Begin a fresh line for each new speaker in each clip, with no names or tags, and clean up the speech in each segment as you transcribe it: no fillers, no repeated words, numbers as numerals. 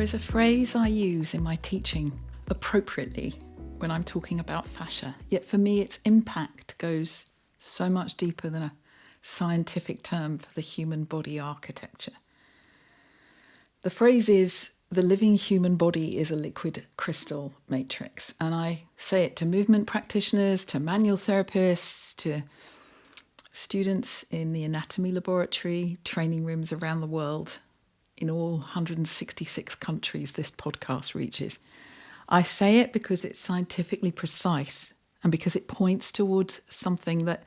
is a phrase I use in my teaching appropriately when I'm talking about fascia, yet for me its impact goes so much deeper than a scientific term for the human body architecture. The phrase is, the living human body is a liquid crystal matrix, and I say it to movement practitioners, to manual therapists, to students in the anatomy laboratory, training rooms around the world, in all 166 countries this podcast reaches. I say it because it's scientifically precise and because it points towards something that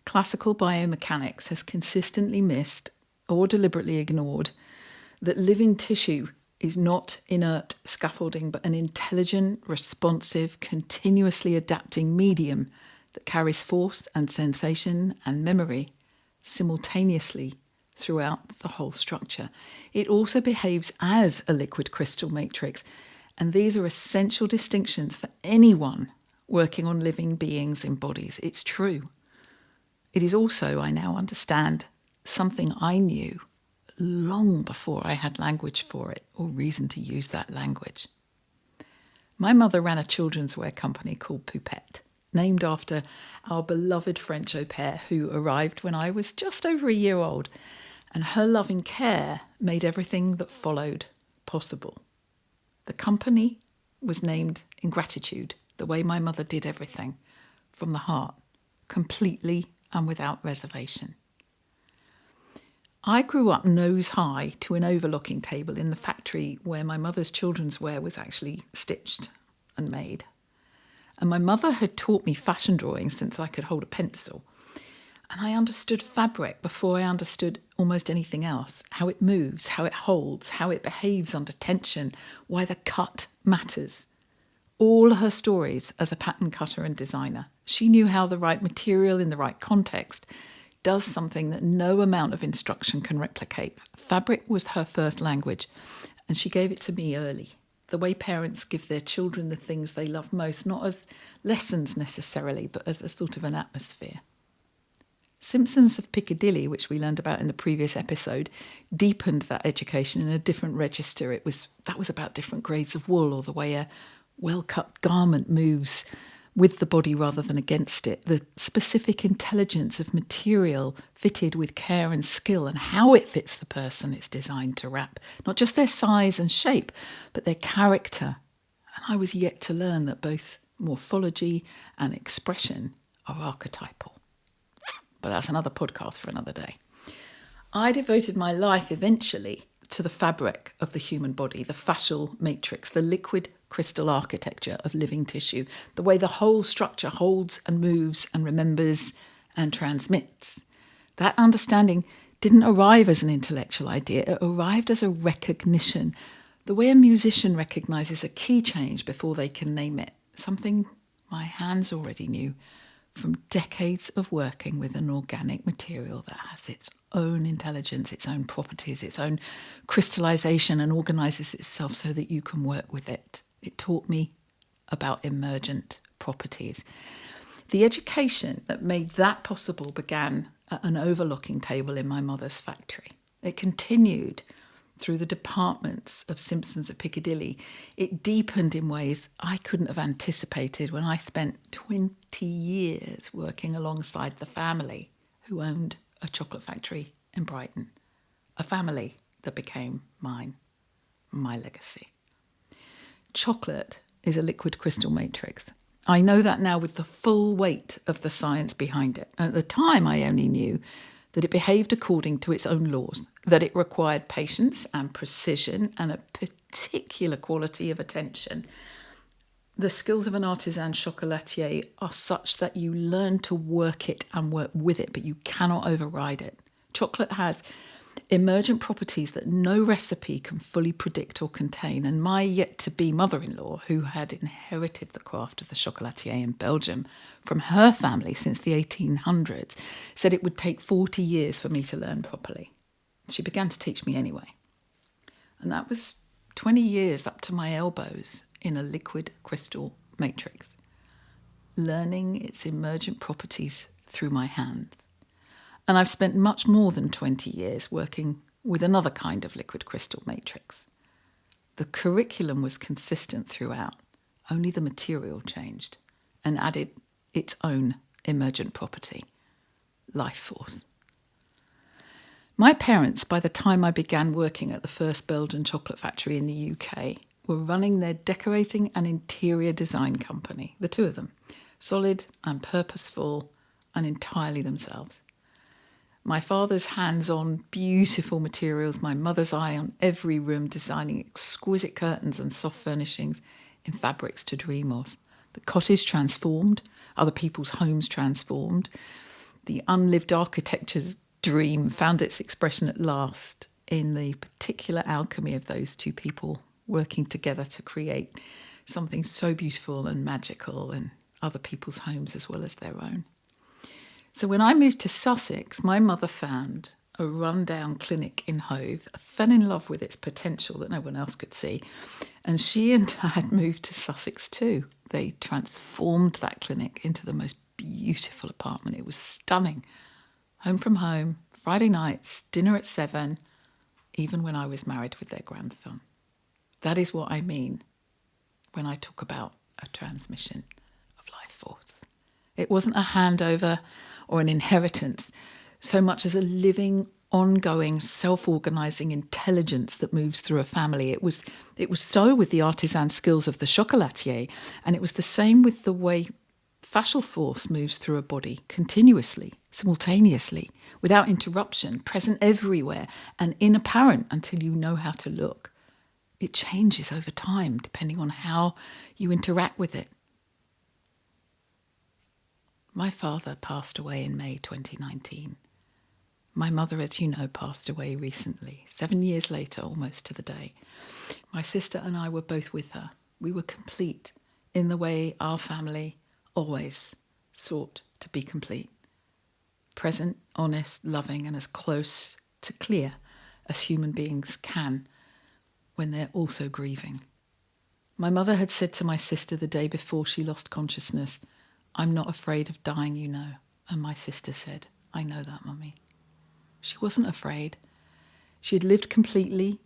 classical biomechanics has consistently missed or deliberately ignored, that living tissue is not inert scaffolding but an intelligent, responsive, continuously adapting medium that carries force and sensation and memory simultaneously throughout the whole structure. It also behaves as a liquid crystal matrix, and these are essential distinctions for anyone working on living beings in bodies. It's true. It is also, I now understand, something I knew long before I had language for it or reason to use that language. My mother ran a children's wear company called Poupette, named after our beloved French au pair who arrived when I was just over a year old, and her loving care made everything that followed possible. The company was named in gratitude, the way my mother did everything, from the heart, completely and without reservation. I grew up nose high to an overlooking table in the factory where my mother's children's wear was actually stitched and made. And my mother had taught me fashion drawing since I could hold a pencil. And I understood fabric before I understood almost anything else, how it moves, how it holds, how it behaves under tension, why the cut matters. All her stories as a pattern cutter and designer. She knew how the right material in the right context does something that no amount of instruction can replicate. Fabric was her first language, and she gave it to me early. The way parents give their children the things they love most, not as lessons necessarily, but as a sort of an atmosphere. Simpsons of Piccadilly, which we learned about in the previous episode, deepened that education in a different register. That was about different grades of wool, or the way a well-cut garment moves with the body rather than against it, the specific intelligence of material fitted with care and skill, and how it fits the person it's designed to wrap, not just their size and shape, but their character. And I was yet to learn that both morphology and expression are archetypal. But that's another podcast for another day. I devoted my life eventually to the fabric of the human body, the fascial matrix, the liquid crystal architecture of living tissue, the way the whole structure holds and moves and remembers and transmits. That understanding didn't arrive as an intellectual idea, it arrived as a recognition, the way a musician recognises a key change before they can name it, something my hands already knew from decades of working with an organic material that has its own intelligence, its own properties, its own crystallization, and organises itself so that you can work with it. It taught me about emergent properties. The education that made that possible began at an overlooking table in my mother's factory. It continued through the departments of Simpsons at Piccadilly. It deepened in ways I couldn't have anticipated when I spent 20 years working alongside the family who owned a chocolate factory in Brighton. A family that became mine, my legacy. Chocolate is a liquid crystal matrix. I know that now with the full weight of the science behind it. And at the time, I only knew that it behaved according to its own laws, that it required patience and precision and a particular quality of attention. The skills of an artisan chocolatier are such that you learn to work it and work with it, but you cannot override it. Chocolate has emergent properties that no recipe can fully predict or contain, and my yet-to-be mother-in-law, who had inherited the craft of the chocolatier in Belgium from her family since the 1800s, said it would take 40 years for me to learn properly. She began to teach me anyway. And that was 20 years up to my elbows in a liquid crystal matrix, learning its emergent properties through my hands. And I've spent much more than 20 years working with another kind of liquid crystal matrix, The curriculum was consistent throughout, only the material changed and added its own emergent property, life force. My parents, by the time I began working at the first Belgian chocolate factory in the UK, were running their decorating and interior design company, the two of them, solid and purposeful and entirely themselves. My father's hands-on, beautiful materials, my mother's eye on every room, designing exquisite curtains and soft furnishings in fabrics to dream of. The cottage transformed, other people's homes transformed. The unlived architecture's dream found its expression at last in the particular alchemy of those two people working together to create something so beautiful and magical in other people's homes as well as their own. So when I moved to Sussex, my mother found a rundown clinic in Hove, fell in love with its potential that no one else could see, and she and Dad moved to Sussex too. They transformed that clinic into the most beautiful apartment. It was stunning. Home from home, Friday nights, dinner at 7, even when I was married with their grandson. That is what I mean when I talk about a transmission of life force. It wasn't a handover or an inheritance, so much as a living, ongoing, self-organising intelligence that moves through a family. It was so with the artisan skills of the chocolatier, and it was the same with the way fascial force moves through a body continuously, simultaneously, without interruption, present everywhere and inapparent until you know how to look. It changes over time depending on how you interact with it. My father passed away in May 2019. My mother, as you know, passed away recently, 7 years later, almost to the day. My sister and I were both with her. We were complete in the way our family always sought to be complete. Present, honest, loving, and as close to clear as human beings can when they're also grieving. My mother had said to my sister the day before she lost consciousness, "I'm not afraid of dying, you know." And my sister said, "I know that, Mummy." She wasn't afraid. She had lived completely,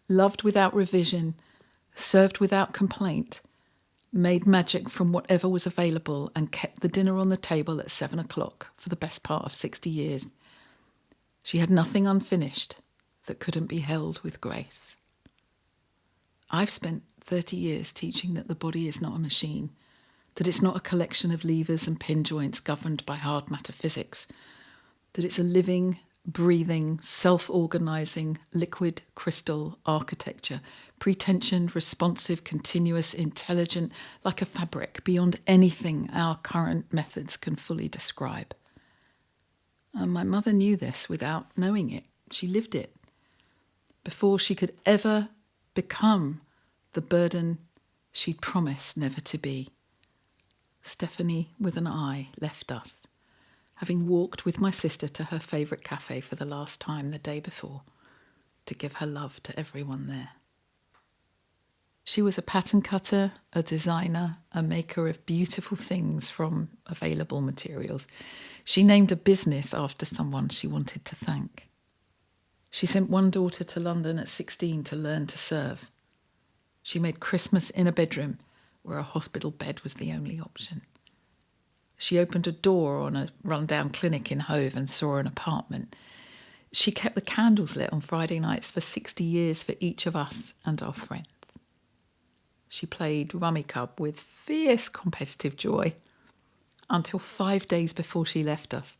loved without revision, served without complaint, made magic from whatever was available, and kept the dinner on the table at 7 o'clock for the best part of 60 years. She had nothing unfinished that couldn't be held with grace. I've spent 30 years teaching that the body is not a machine, that it's not a collection of levers and pin joints governed by hard matter physics, that it's a living, breathing, self-organising, liquid crystal architecture, pretensioned, responsive, continuous, intelligent, like a fabric, beyond anything our current methods can fully describe. And my mother knew this without knowing it. She lived it. Before she could ever become the burden she'd promised never to be. Stephanie, with an I, left us, having walked with my sister to her favourite cafe for the last time the day before, to give her love to everyone there. She was a pattern cutter, a designer, a maker of beautiful things from available materials. She named a business after someone she wanted to thank. She sent one daughter to London at 16 to learn to serve. She made Christmas in a bedroom where a hospital bed was the only option. She opened a door on a rundown clinic in Hove and saw an apartment. She kept the candles lit on Friday nights for 60 years for each of us and our friends. She played Rummy Cub with fierce competitive joy until 5 days before she left us,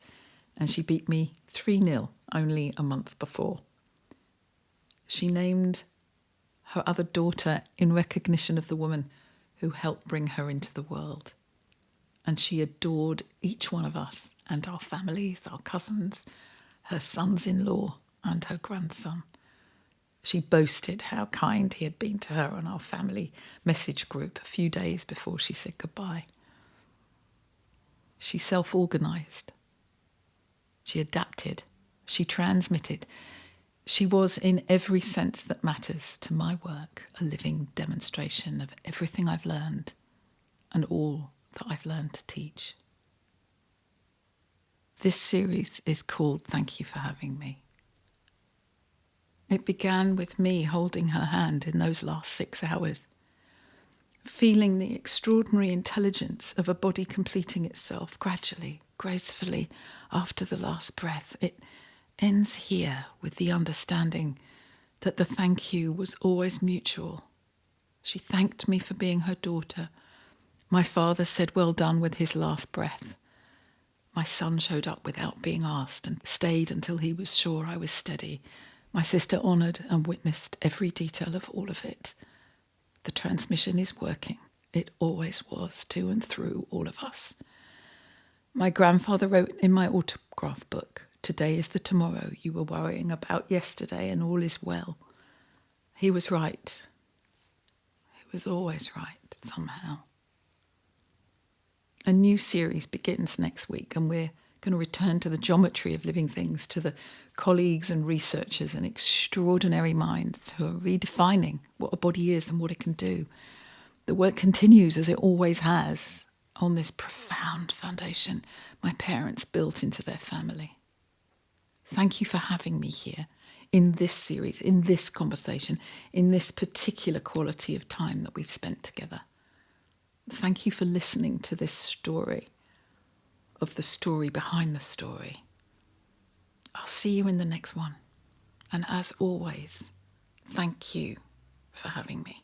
and she beat me 3-0 only a month before. She named her other daughter in recognition of the woman who helped bring her into the world. And she adored each one of us and our families, our cousins, her sons-in-law and her grandson. She boasted how kind he had been to her on our family message group a few days before she said goodbye. She self-organised. She adapted. She transmitted. She was, in every sense that matters to my work, a living demonstration of everything I've learned and all that I've learned to teach. This series is called Thank You for Having Me. It began with me holding her hand in those last 6 hours, feeling the extraordinary intelligence of a body completing itself gradually, gracefully, after the last breath. It ends here with the understanding that the thank you was always mutual. She thanked me for being her daughter. My father said well done with his last breath. My son showed up without being asked and stayed until he was sure I was steady. My sister honoured and witnessed every detail of all of it. The transmission is working. It always was, to and through all of us. My grandfather wrote in my autograph book, "Today is the tomorrow you were worrying about yesterday, and all is well." He was right. He was always right, somehow. A new series begins next week, and we're going to return to the geometry of living things, to the colleagues and researchers and extraordinary minds who are redefining what a body is and what it can do. The work continues, as it always has, on this profound foundation my parents built into their family. Thank you for having me here in this series, in this conversation, in this particular quality of time that we've spent together. Thank you for listening to this story, of the story behind the story. I'll see you in the next one. And as always, thank you for having me.